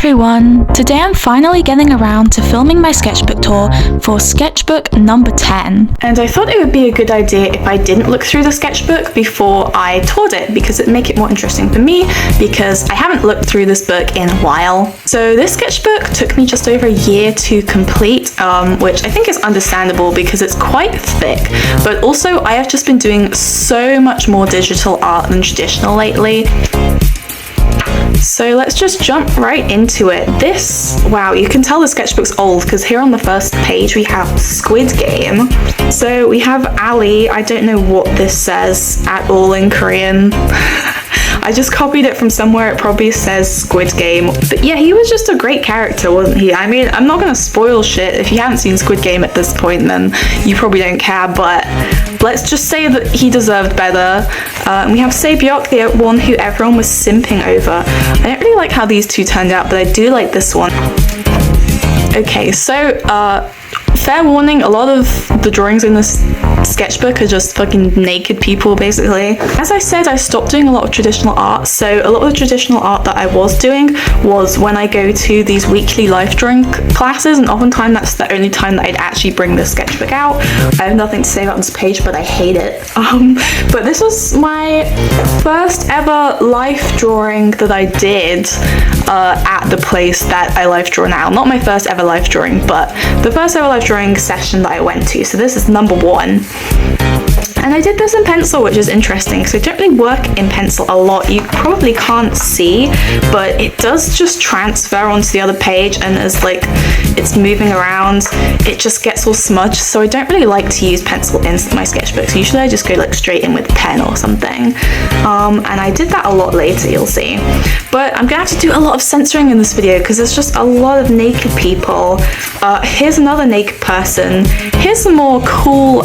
everyone! Today I'm finally getting around to filming my sketchbook tour for sketchbook number 10. And I thought it would be a good idea if I didn't look through the sketchbook before I toured it, because it'd make it more interesting for me, because I haven't looked through this book in a while. So this sketchbook took me just over a year to complete, which I think is understandable because it's quite thick, but also I have just been doing so much more digital art than traditional lately. So let's just jump right into it. Wow, you can tell the sketchbook's old because here on the first page we have Squid Game. So we have Ali. I don't know what this says at all in Korean. I just copied it from somewhere. It probably says Squid Game. But yeah, he was just a great character, wasn't he? I mean, I'm not gonna spoil shit. If you haven't seen Squid Game at this point, then you probably don't care, but let's just say that he deserved better. We have Sae-byuk, the one who everyone was simping over. I don't really like how these two turned out, but I do like this one. Okay, so fair warning, a lot of the drawings in this sketchbook are just fucking naked people, basically. As I said, I stopped doing a lot of traditional art, so a lot of the traditional art that I was doing was when I go to these weekly life drawing classes, and oftentimes that's the only time that I'd actually bring this sketchbook out. I have nothing to say about this page, but I hate it. But this was my first ever life drawing that I did at the place that I life draw now. Not my first ever life drawing, but the first ever life drawing session that I went to. So this is number 1. And I did this in pencil, which is interesting because I don't really work in pencil a lot. You probably can't see, but it does just transfer onto the other page, and as like it's moving around, it just gets all smudged. So I don't really like to use pencil in my sketchbooks. Usually I just go like straight in with pen or something. And I did that a lot later, you'll see. But I'm gonna have to do a lot of censoring in this video because there's just a lot of naked people. Here's another naked person. Here's some more cool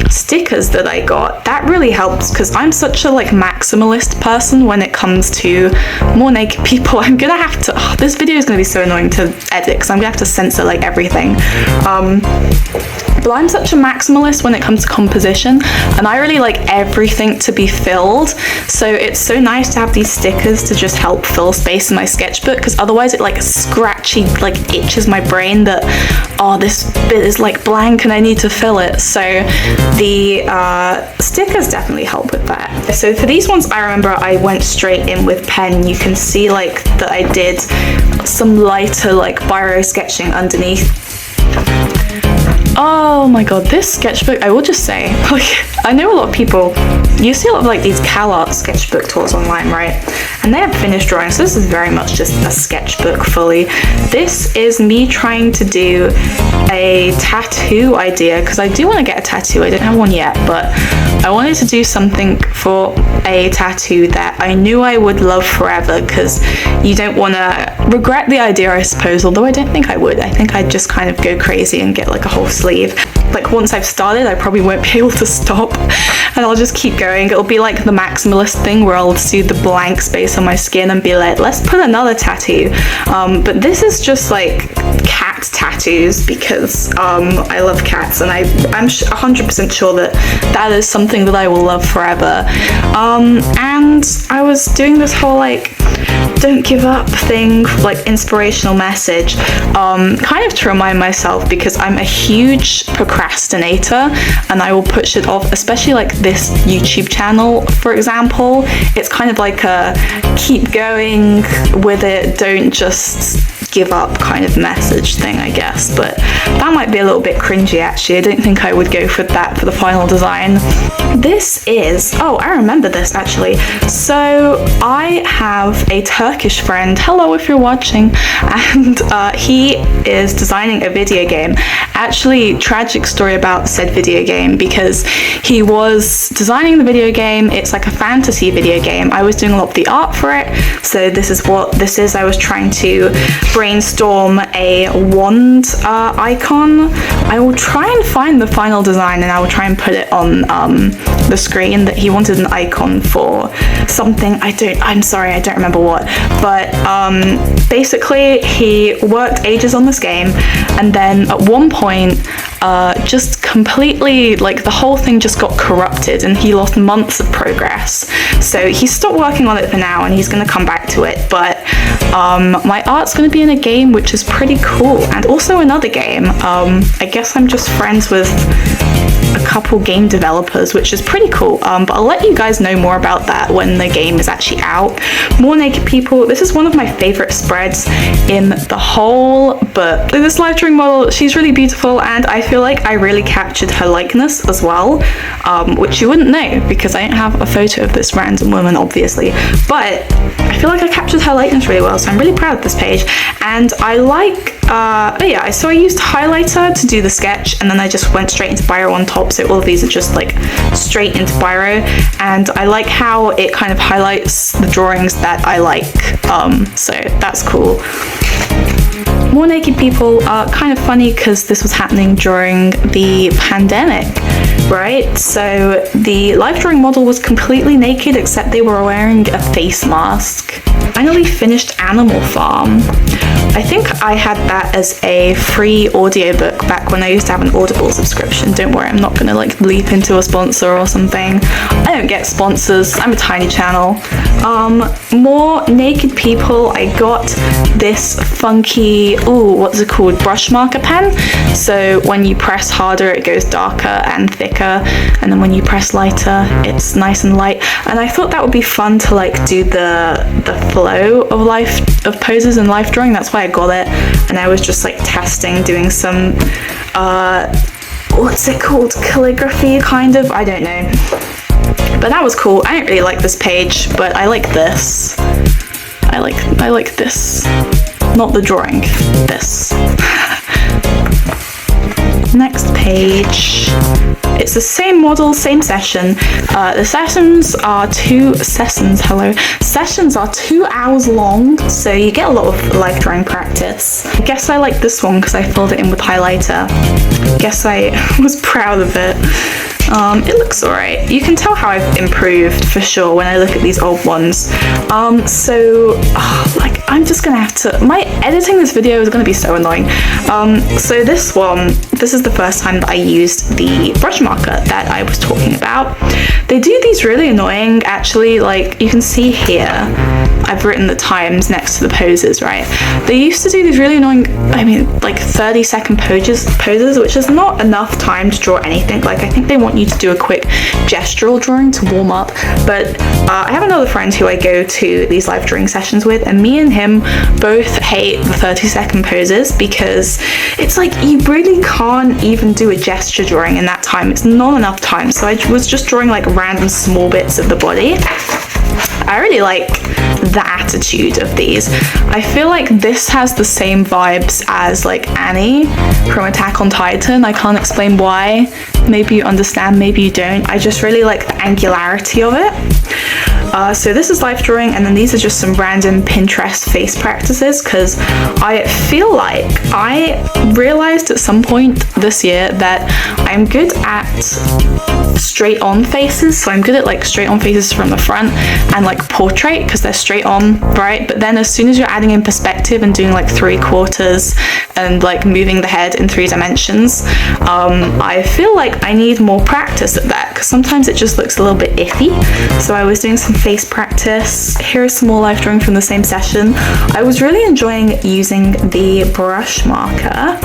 stickers that I got. That really helps because I'm such a like maximalist person when it comes to more naked people. I'm gonna have to this video is gonna be so annoying to edit because I'm gonna have to censor like everything. But I'm such a maximalist when it comes to composition, and I really like everything to be filled, so it's so nice to have these stickers to just help fill space in my sketchbook, because otherwise it like scratchy like itches my brain that this bit is like blank and I need to fill it. So the stickers definitely help with that. So for these ones, I remember I went straight in with pen. You can see like that I did some lighter like biro sketching underneath. Oh my god, this sketchbook, I will just say, like, I know a lot of people, you see a lot of like these CalArt sketchbook tours online, right? And they have finished drawings, so this is very much just a sketchbook fully. This is me trying to do a tattoo idea, because I do want to get a tattoo. I don't have one yet, but I wanted to do something for a tattoo that I knew I would love forever, because you don't want to regret the idea, I suppose, although I don't think I would. I think I'd just kind of go crazy and get like a whole sleeve. Like once I've started, I probably won't be able to stop, and I'll just keep going. It'll be like the maximalist thing where I'll see the blank space on my skin and be like, let's put another tattoo. But this is just like cat tattoos because I love cats, and I'm 100% sure that that is something that I will love forever. And I was doing this whole like don't give up thing, like inspirational message, kind of to remind myself, because I'm a huge procrastinator and I will put shit off, especially like this YouTube channel, for example. It's kind of like a keep going with it, don't just give up kind of message thing, I guess, but that might be a little bit cringy actually. I don't think I would go for that for the final design. This is, I remember this actually. So I have a Turkish friend, hello if you're watching, and he is designing a video game. Actually, tragic story about said video game, because he was designing the video game. It's like a fantasy video game. I was doing a lot of the art for it, so this is what this is. I was trying to brainstorm a wand icon. I will try and find the final design and I will try and put it on the screen. That he wanted an icon for something. I'm sorry, I don't remember what, but basically he worked ages on this game, and then at one point just completely, like, the whole thing just got corrupted and he lost months of progress. So he stopped working on it for now and he's going to come back to it. But my art's going to be in a game, which is pretty cool. And also another game. I guess I'm just friends with a couple game developers, which is pretty cool. But I'll let you guys know more about that when the game is actually out. More Naked People. This is one of my favorite spreads in the whole book. This live drawing model, she's really beautiful, and I feel like I really captured her likeness as well, which you wouldn't know because I don't have a photo of this random woman, obviously. But I feel like I captured her likeness really well, so I'm really proud of this page. And I like, so I used highlighter to do the sketch, and then I just went straight into Biro on top, so all of these are just like straight into Biro, and I like how it kind of highlights the drawings that I like, so that's cool. More Naked People are kind of funny because this was happening during the pandemic, right? So the live drawing model was completely naked except they were wearing a face mask. Finally finished Animal Farm. I think I had that as a free audiobook back when I used to have an Audible subscription. Don't worry, I'm not gonna like leap into a sponsor or something. I don't get sponsors, I'm a tiny channel. More Naked People, I got this funky, what's it called, brush marker pen. So when you press harder it goes darker and thicker, and then when you press lighter it's nice and light. And I thought that would be fun to like do the flow of poses in life drawing. That's why I got it, and I was just like testing, doing some what's it called, calligraphy kind of, I don't know, but that was cool. I don't really like this page, but I like this. I like this, not the drawing, this. Next page, it's the same model, same session. The sessions are 2 hours long, so you get a lot of live drawing practice. I guess I like this one because I filled it in with highlighter. Guess I was proud of it. It looks alright. You can tell how I've improved for sure when I look at these old ones. I'm just gonna have to, editing this video is gonna be so annoying. So this is the first time that I used the brush marker that I was talking about. They do these really annoying, actually, like you can see here, I've written the times next to the poses, right? They used to do these really annoying, like 30-second poses, which is not enough time to draw anything. Like, I think they want you to do a quick gestural drawing to warm up. But I have another friend who I go to these live drawing sessions with, and me and him both hate the 30-second poses because it's like you really can't even do a gesture drawing in that time. It's not enough time. So I was just drawing like random small bits of the body. I really like the attitude of these. I feel like this has the same vibes as like Annie from Attack on Titan. I can't explain why. Maybe you understand, maybe you don't. I just really like the angularity of it. So this is live drawing, and then these are just some random Pinterest face practices because I feel like I realized at some point this year that I'm good at straight on faces. So I'm good at like straight on faces from the front and like portrait because they're straight on, right? But then as soon as you're adding in perspective and doing like 3/4 and like moving the head in 3 dimensions, I feel like I need more practice at that because sometimes it just looks a little bit iffy. So I was doing some face practice. Here is some more live drawing from the same session. I was really enjoying using the brush marker.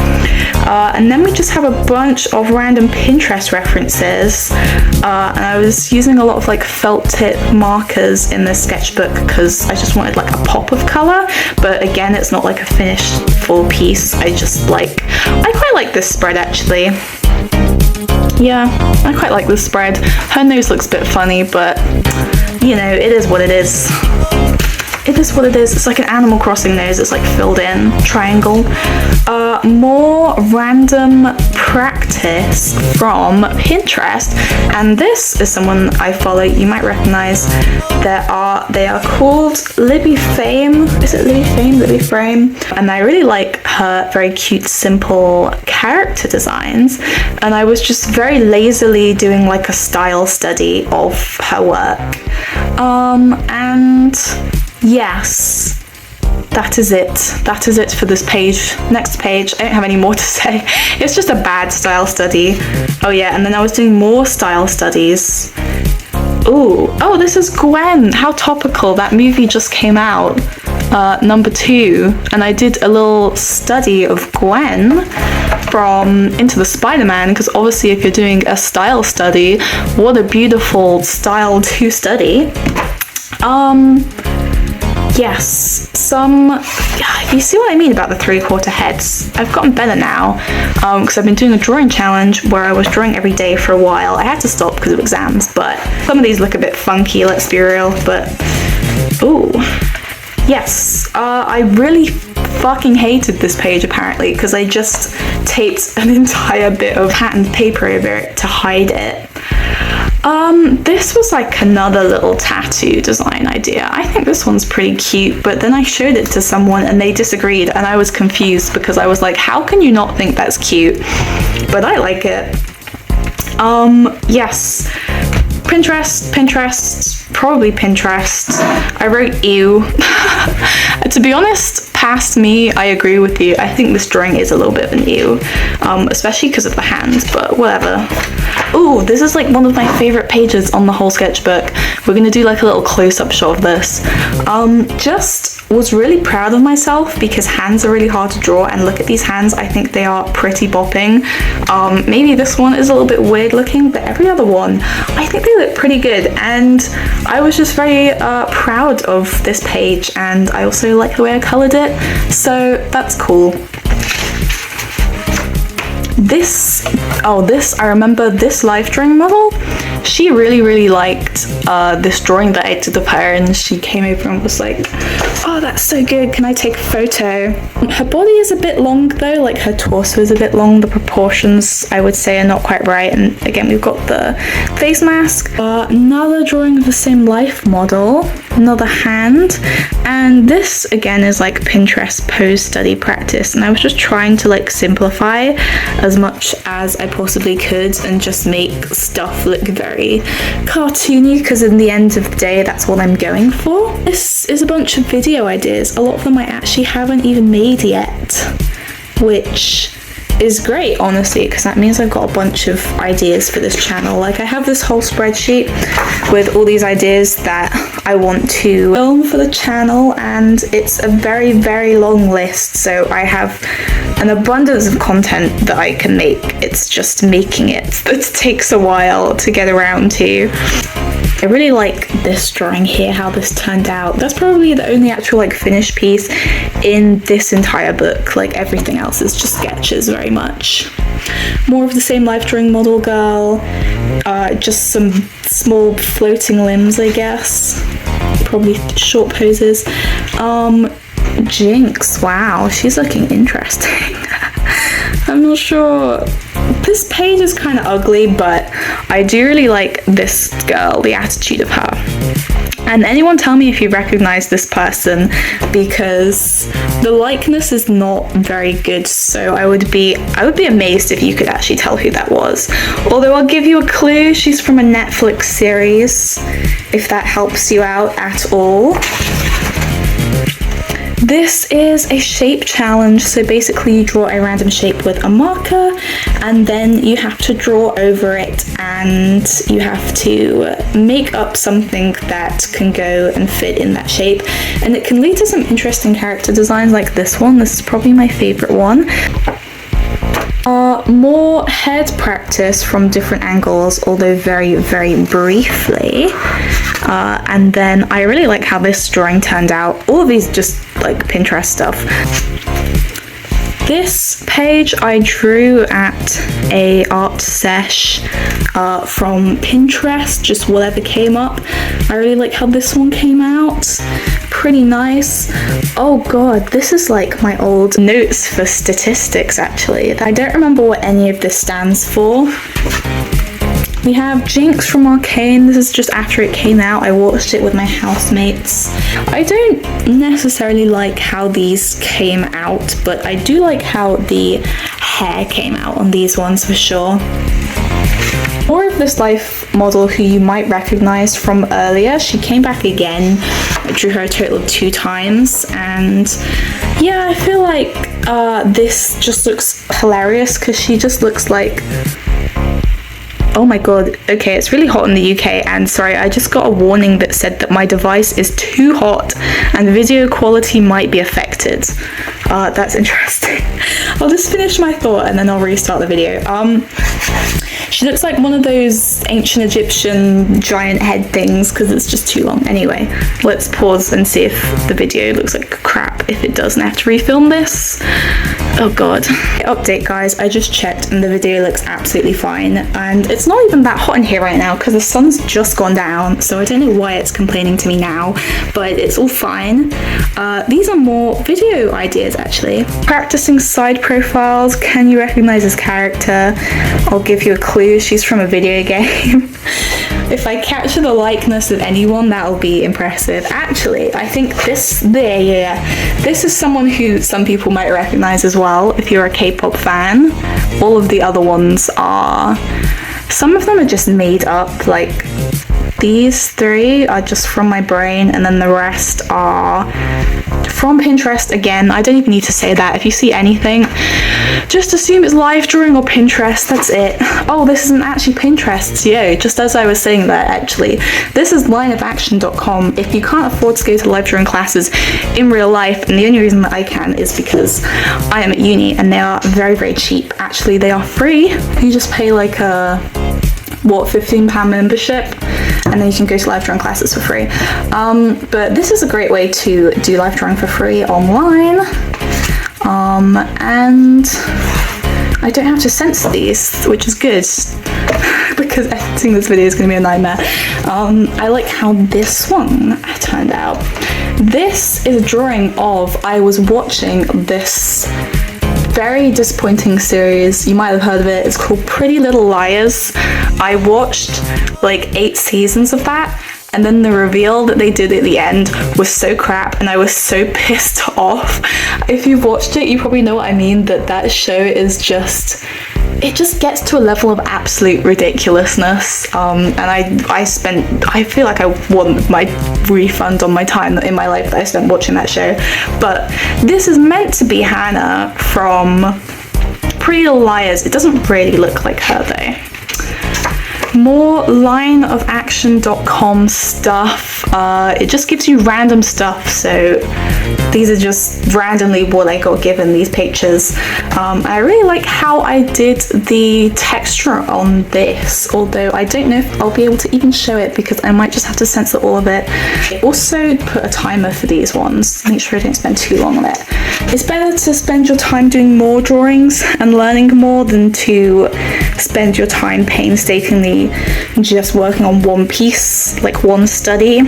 And then we just have a bunch of random Pinterest references. And I was using a lot of like felt tip markers in this sketchbook because I just wanted like a pop of color. But again, it's not like a finished full piece. I quite like this spread actually. Yeah, I quite like this spread. Her nose looks a bit funny, but you know, it is what it is. It is what it is. It's like an Animal Crossing nose. It's like filled in triangle. More random practice from Pinterest, and this is someone I follow. You might recognize. They are called Libby Fame. Is it Libby Fame? Libby Frame. And I really like her very cute, simple character designs. And I was just very lazily doing like a style study of her work. And yes, that is it. That is it for this page. Next page, I don't have any more to say. It's just a bad style study. Oh yeah, and then I was doing more style studies. Ooh, oh, this is Gwen. How topical. That movie just came out, number 2, and I did a little study of Gwen from Into the Spider-Man, because obviously if you're doing a style study, what a beautiful style to study. Yes, you see what I mean about the 3/4 heads. I've gotten better now, because I've been doing a drawing challenge where I was drawing every day for a while. I had to stop because of exams, but some of these look a bit funky, let's be real, but ooh. Yes, I really fucking hated this page apparently, because I just taped an entire bit of patterned paper over it to hide it. This was like another little tattoo design idea. I think this one's pretty cute, but then I showed it to someone and they disagreed, and I was confused because I was like, how can you not think that's cute? But I like it. Yes. Pinterest, probably Pinterest. I wrote ew. To be honest, past me, I agree with you. I think this drawing is a little bit of an ew, especially because of the hands, but whatever. Ooh, this is like one of my favorite pages on the whole sketchbook. We're gonna do like a little close-up shot of this. Just was really proud of myself because hands are really hard to draw, and look at these hands. I think they are pretty bopping. Maybe this one is a little bit weird looking, but every other one, I think they look pretty good, and I was just very proud of this page, and I also like the way I colored it, so that's cool. I remember this life drawing model. She really liked this drawing that I did of her, and she came over and was like, oh, that's so good, can I take a photo? Her body is a bit long though, like her torso is a bit long, the proportions I would say are not quite right, and again we've got the face mask. Another drawing of the same life model, another hand, and this again is like Pinterest pose study practice, and I was just trying to like simplify as much as I possibly could and just make stuff look very cartoony, because in the end of the day that's what I'm going for. This is a bunch of video ideas. A lot of them I actually haven't even made yet, which is great honestly, because that means I've got a bunch of ideas for this channel. Like I have this whole spreadsheet with all these ideas that I want to film for the channel, and it's a very long list, so I have an abundance of content that I can make. It's just making it that takes a while to get around to. I really like this drawing here, how this turned out. That's probably the only actual like finished piece in this entire book. Like everything else is just sketches very much. More of the same life drawing model girl, just some small floating limbs I guess, probably short poses. Jinx, wow, she's looking interesting. I'm not sure. This page is kind of ugly, but I do really like this girl, the attitude of her. And anyone tell me if you recognize this person, because the likeness is not very good, so I would be amazed if you could actually tell who that was. Although I'll give you a clue, she's from a Netflix series, if that helps you out at all. This is a shape challenge, so basically you draw a random shape with a marker, and then you have to draw over it, and you have to make up something that can go and fit in that shape, and it can lead to some interesting character designs like this one. This is probably my favorite one. More head practice from different angles, although very briefly. And then I really like how this drawing turned out. All of these just like Pinterest stuff. This page I drew at a art sesh from Pinterest, just whatever came up. I really like how this one came out. Pretty nice. Oh god, this is like my old notes for statistics actually. I don't remember what any of this stands for. We have Jinx from Arcane. This is just after it came out. I watched it with my housemates. I don't necessarily like how these came out, but I do like how the hair came out on these ones for sure. More of this life model who you might recognize from earlier. She came back again. I drew her a total of 2 times, and yeah, I feel like this just looks hilarious because she just looks like, oh my god, okay, it's really hot in the UK, and sorry, I just got a warning that said that my device is too hot and video quality might be affected. That's interesting. I'll just finish my thought and then I'll restart the video. She looks like one of those ancient Egyptian giant head things because it's just too long. Anyway, let's pause and see if the video looks like crap. If it doesn't, I have to refilm this. Oh god. Update guys, I just checked and the video looks absolutely fine, and it's not even that hot in here right now because the sun's just gone down, so I don't know why it's complaining to me now, but it's all fine. These are more video ideas actually. Practicing side profiles. Can you recognize this character? I'll give you a clue. She's from a video game. If I capture the likeness of anyone, that'll be impressive. Actually, I think this is someone who some people might recognize as well if you're a K-pop fan. All of the other ones are, some of them are just made up, like these 3 are just from my brain, and then the rest are from Pinterest. Again, I don't even need to say that. If you see anything, just assume it's live drawing or Pinterest, that's it. Oh, this isn't actually Pinterest, yo, just as I was saying that actually. This is lineofaction.com. If you can't afford to go to live drawing classes in real life, and the only reason that I can is because I am at uni and they are very, very cheap. Actually, they are free. You just pay like a, what, £15 membership, and then you can go to live drawing classes for free. But this is a great way to do live drawing for free online. And I don't have to censor these, which is good because editing this video is going to be a nightmare. I like how this one turned out. This is a drawing of, I was watching this very disappointing series, you might have heard of it, it's called Pretty Little Liars. I watched like 8 seasons of that, and then the reveal that they did at the end was so crap and I was so pissed off. If you've watched it, you probably know what I mean, that show is just, it just gets to a level of absolute ridiculousness, and I feel like I want my refund on my time in my life that I spent watching that show. But this is meant to be Hannah from Pretty Little Liars. It doesn't really look like her though. More lineofaction.com stuff. It just gives you random stuff, so these are just randomly what I got given, these pictures. I really like how I did the texture on this, although I don't know if I'll be able to even show it because I might just have to censor all of it. I also put a timer for these ones to make sure I don't spend too long on it. It's better to spend your time doing more drawings and learning more than to spend your time painstakingly just working on one piece, like one study,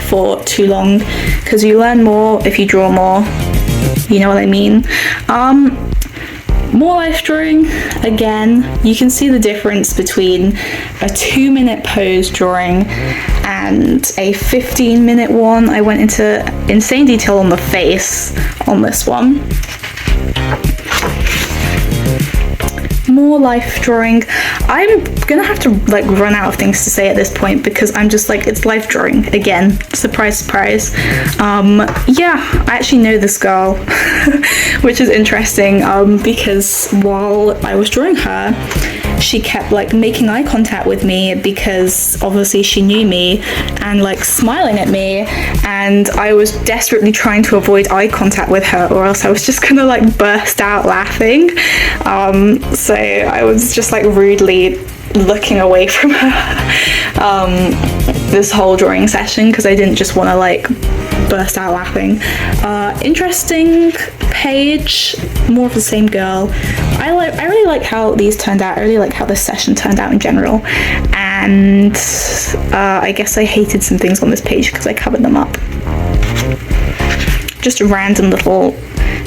for too long, because you learn more if you draw more, you know what I mean. More life drawing. Again, you can see the difference between a 2-minute pose drawing and a 15-minute one. I went into insane detail on the face on this one. More life drawing. I'm gonna have to like run out of things to say at this point because I'm just like, it's life drawing again. Surprise, surprise. Yeah, I actually know this girl, which is interesting, because while I was drawing her, she kept like making eye contact with me because obviously she knew me and like smiling at me, and I was desperately trying to avoid eye contact with her or else I was just gonna like burst out laughing. So I was just like rudely looking away from her this whole drawing session because I didn't just want to like burst out laughing. Interesting page, more of the same girl. I really like how these turned out. I really like how this session turned out in general, and I guess I hated some things on this page because I covered them up. Just a random little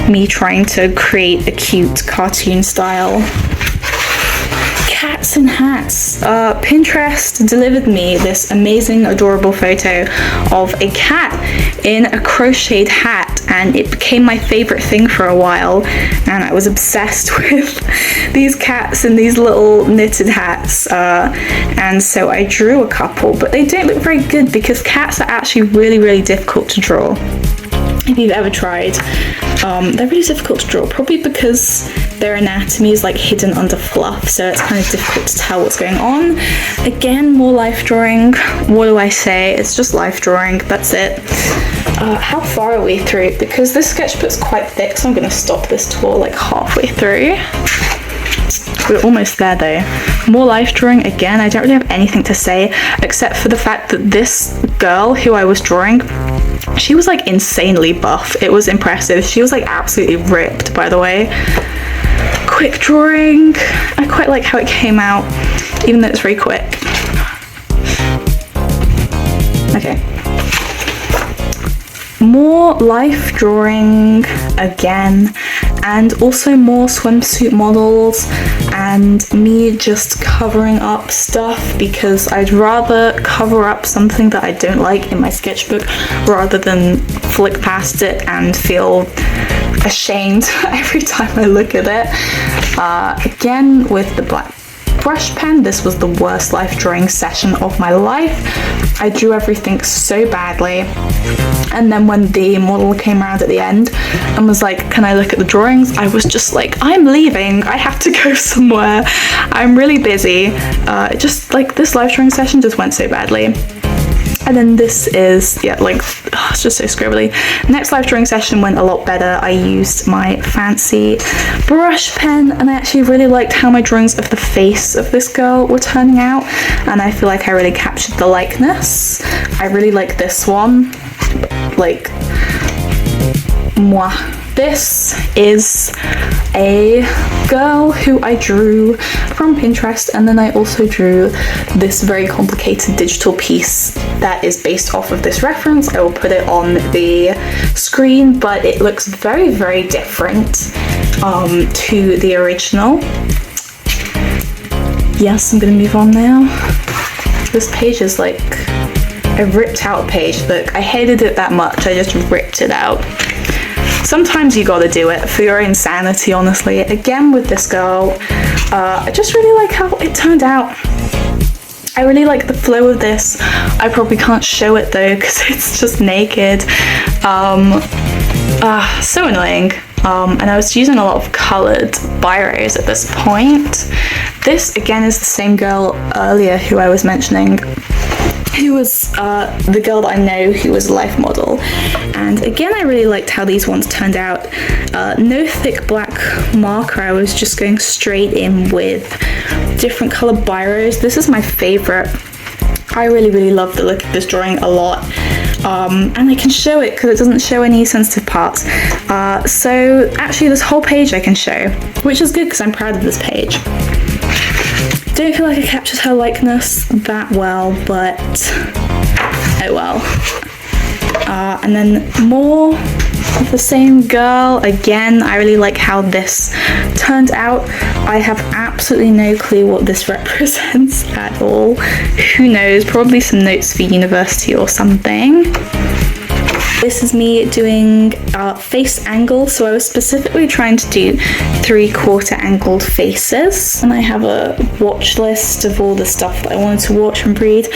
me trying to create a cute cartoon style cat cats in hats. Pinterest delivered me this amazing, adorable photo of a cat in a crocheted hat, and it became my favorite thing for a while, and I was obsessed with these cats in these little knitted hats, and so I drew a couple, but they don't look very good because cats are actually really, really difficult to draw. If you've ever tried, they're really difficult to draw, probably because their anatomy is like hidden under fluff, so it's kind of difficult to tell what's going on. Again, more life drawing. What do I say? It's just life drawing, that's it. How far are we through? Because this sketchbook's quite thick, so I'm going to stop this tour like halfway through. We're almost there though. More life drawing. Again, I don't really have anything to say except for the fact that this girl who I was drawing, she was like insanely buff. It was impressive. She was like absolutely ripped, by the way. Quick drawing. I quite like how it came out, even though it's very quick. Okay. More life drawing again, and also more swimsuit models and me just covering up stuff, because I'd rather cover up something that I don't like in my sketchbook rather than flick past it and feel ashamed every time I look at it. Again, with the black brush pen, this was the worst life drawing session of my life. I drew everything so badly, and then when the model came around at the end and was like, can I look at the drawings, I was just like, I'm leaving, I have to go somewhere, I'm really busy. Just like this life drawing session just went so badly. And then this is, yeah, like, it's just so scribbly. Next life drawing session went a lot better. I used my fancy brush pen, and I actually really liked how my drawings of the face of this girl were turning out, and I feel like I really captured the likeness. I really like this one, like, mwah. This is a girl who I drew from Pinterest, and then I also drew this very complicated digital piece that is based off of this reference. I will put it on the screen, but it looks very, very different to the original. Yes, I'm gonna move on now. This page is like, I ripped out a page. Look, I hated it that much, I just ripped it out. Sometimes you gotta do it for your own sanity, honestly. Again, with this girl, I just really like how it turned out. I really like the flow of this. I probably can't show it though, because it's just naked. So annoying. And I was using a lot of coloured biros at this point. This, again, is the same girl earlier who I was mentioning, who was the girl that I know who was a life model. And again, I really liked how these ones turned out. No thick black marker, I was just going straight in with different colour biros. This is my favourite. I really, really love the look of this drawing a lot. And I can show it because it doesn't show any sensitive parts. So actually this whole page I can show, which is good because I'm proud of this page. Don't feel like I captured her likeness that well, but oh well. And then more of the same girl. Again, I really like how this turned out. I have absolutely no clue what this represents at all. Who knows? Probably some notes for university or something. This is me doing face angle, so I was specifically trying to do 3/4 angled faces, and I have a watch list of all the stuff that I wanted to watch and read,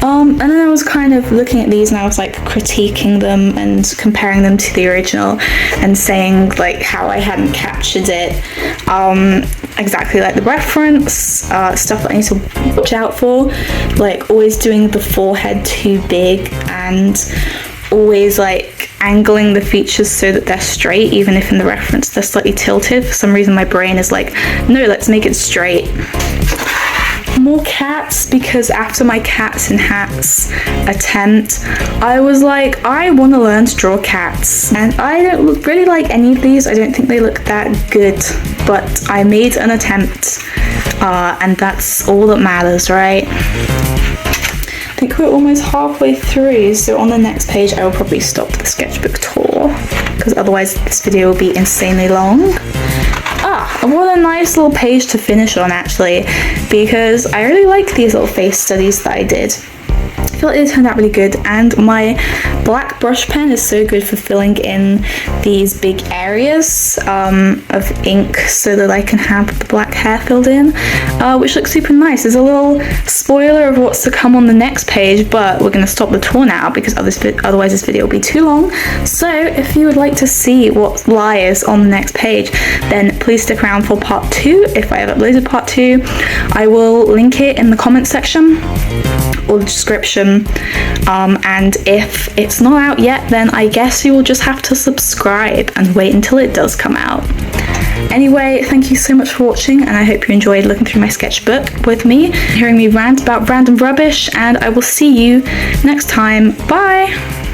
and then I was kind of looking at these and I was like critiquing them and comparing them to the original and saying like how I hadn't captured it exactly like the reference, stuff that I need to watch out for, like always doing the forehead too big and always like angling the features so that they're straight, even if in the reference they're slightly tilted. For some reason my brain is like, no, let's make it straight. More cats, because after my cats in hats attempt, I was like, I want to learn to draw cats, and I don't really like any of these. I don't think they look that good, but I made an attempt, and that's all that matters, right? I think we're almost halfway through, so on the next page I will probably stop the sketchbook tour, because otherwise this video will be insanely long. what a nice little page to finish on, actually, because I really like these little face studies that I did. I feel like they turned out really good, and my black brush pen is so good for filling in these big areas of ink so that I can have the black hair filled in, which looks super nice. There's a little spoiler of what's to come on the next page, but we're going to stop the tour now because otherwise this video will be too long. So if you would like to see what lies on the next page, then please stick around for part 2. If I have uploaded part 2, I will link it in the comment section or the description, and if it's not out yet, then I guess you will just have to subscribe and wait until it does come out. Anyway, thank you so much for watching, and I hope you enjoyed looking through my sketchbook with me, hearing me rant about random rubbish, and I will see you next time. Bye!